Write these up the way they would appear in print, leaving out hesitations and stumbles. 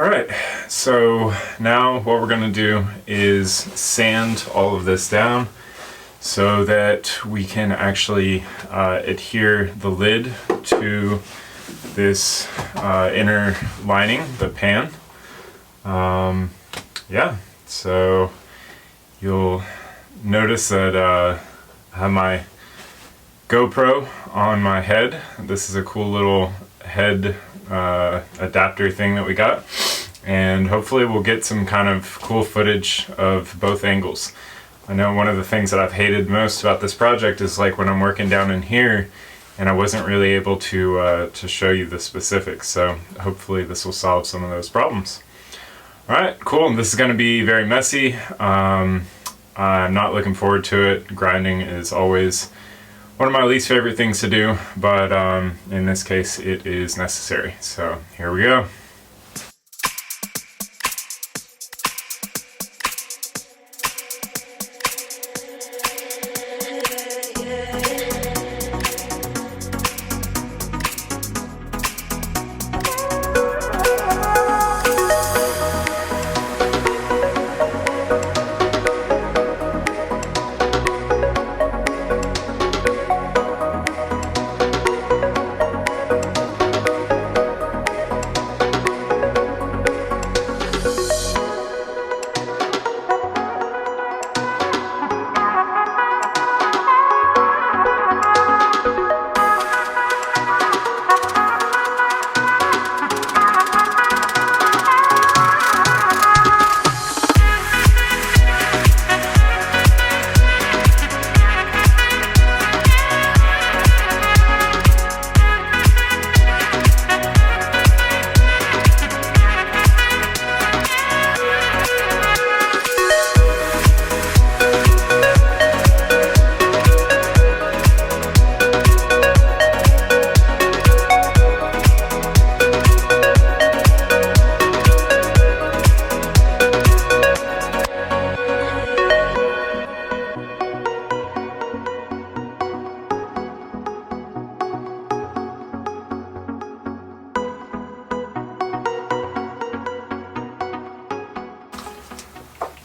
Alright, so now what we're going to do is sand all of this down so that we can actually adhere the lid to this inner lining, the pan. Yeah, so you'll notice that I have my GoPro on my head. This is a cool little head adapter thing that we got, and hopefully we'll get some kind of cool footage of both angles. I know one of the things that I've hated most about this project is like when I'm working down in here and I wasn't really able to show you the specifics, so hopefully this will solve some of those problems. Alright, cool. This is going to be very messy. I'm not looking forward to it. Grinding is always one of my least favorite things to do, but in this case it is necessary. So here we go.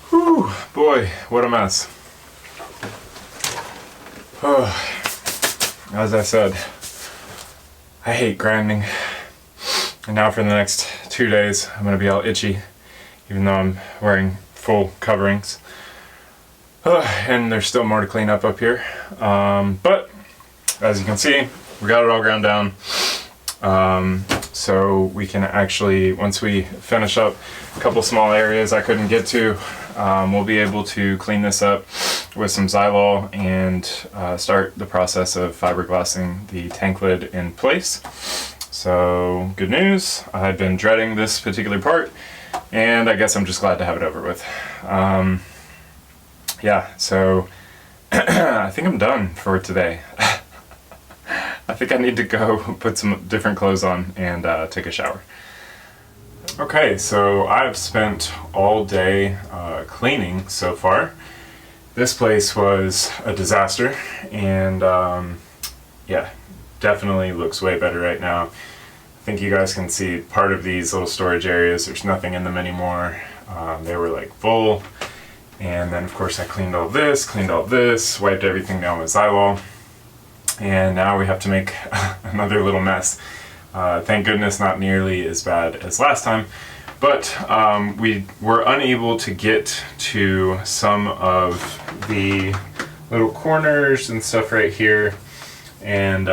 Whew, boy, what a mess. Oh, as I said, I hate grinding. And now for the next 2 days, I'm gonna be all itchy, even though I'm wearing full coverings. And there's still more to clean up here. But as you can see, we got it all ground down. So we can actually, once we finish up a couple small areas I couldn't get to, we'll be able to clean this up with some Xylol and start the process of fiberglassing the tank lid in place. So good news, I've been dreading this particular part, and I guess I'm just glad to have it over with. Yeah, so I think I'm done for today. I think I need to go put some different clothes on and take a shower. Okay, so I've spent all day cleaning so far. This place was a disaster, and yeah, definitely looks way better right now. I think you guys can see part of these little storage areas, there's nothing in them anymore. They were like full, and then of course I cleaned all this, wiped everything down with Xylol, and now we have to make another little mess. Thank goodness not nearly as bad as last time, but we were unable to get to some of the little corners and stuff right here, and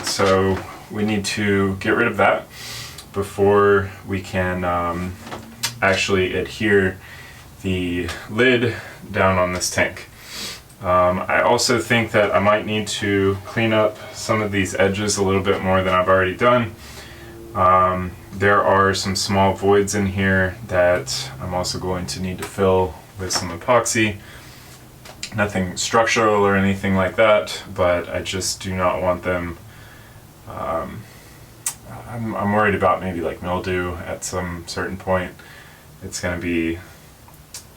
so we need to get rid of that before we can actually adhere the lid down on this tank. I also think that I might need to clean up some of these edges a little bit more than I've already done. There are some small voids in here that I'm also going to need to fill with some epoxy. Nothing structural or anything like that, but I just do not want them. I'm worried about maybe like mildew at some certain point. It's going to be,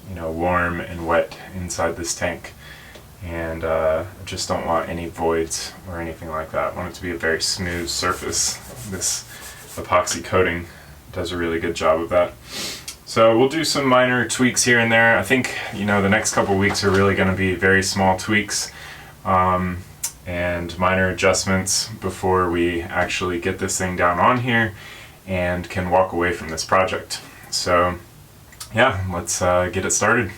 you know, warm and wet inside this tank, and I just don't want any voids or anything like that. I want it to be a very smooth surface, this epoxy coating does a really good job of that. So we'll do some minor tweaks here and there. I think, the next couple weeks are really going to be very small tweaks and minor adjustments before we actually get this thing down on here and can walk away from this project. So yeah, let's get it started.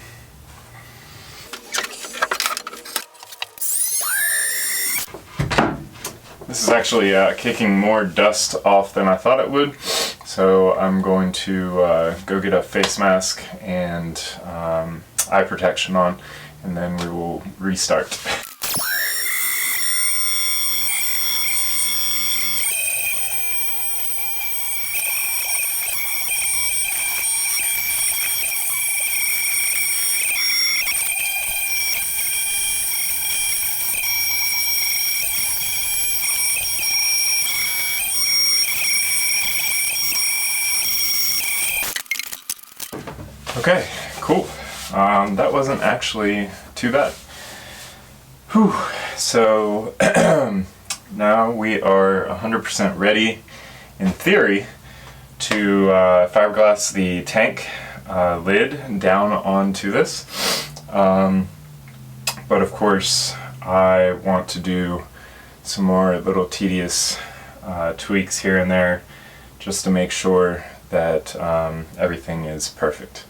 This is actually kicking more dust off than I thought it would, so I'm going to go get a face mask and eye protection on, and then we will restart. Okay, cool. That wasn't actually too bad. Whew. So now we are 100% ready, in theory, to fiberglass the tank lid down onto this. But of course, I want to do some more little tedious tweaks here and there just to make sure that everything is perfect.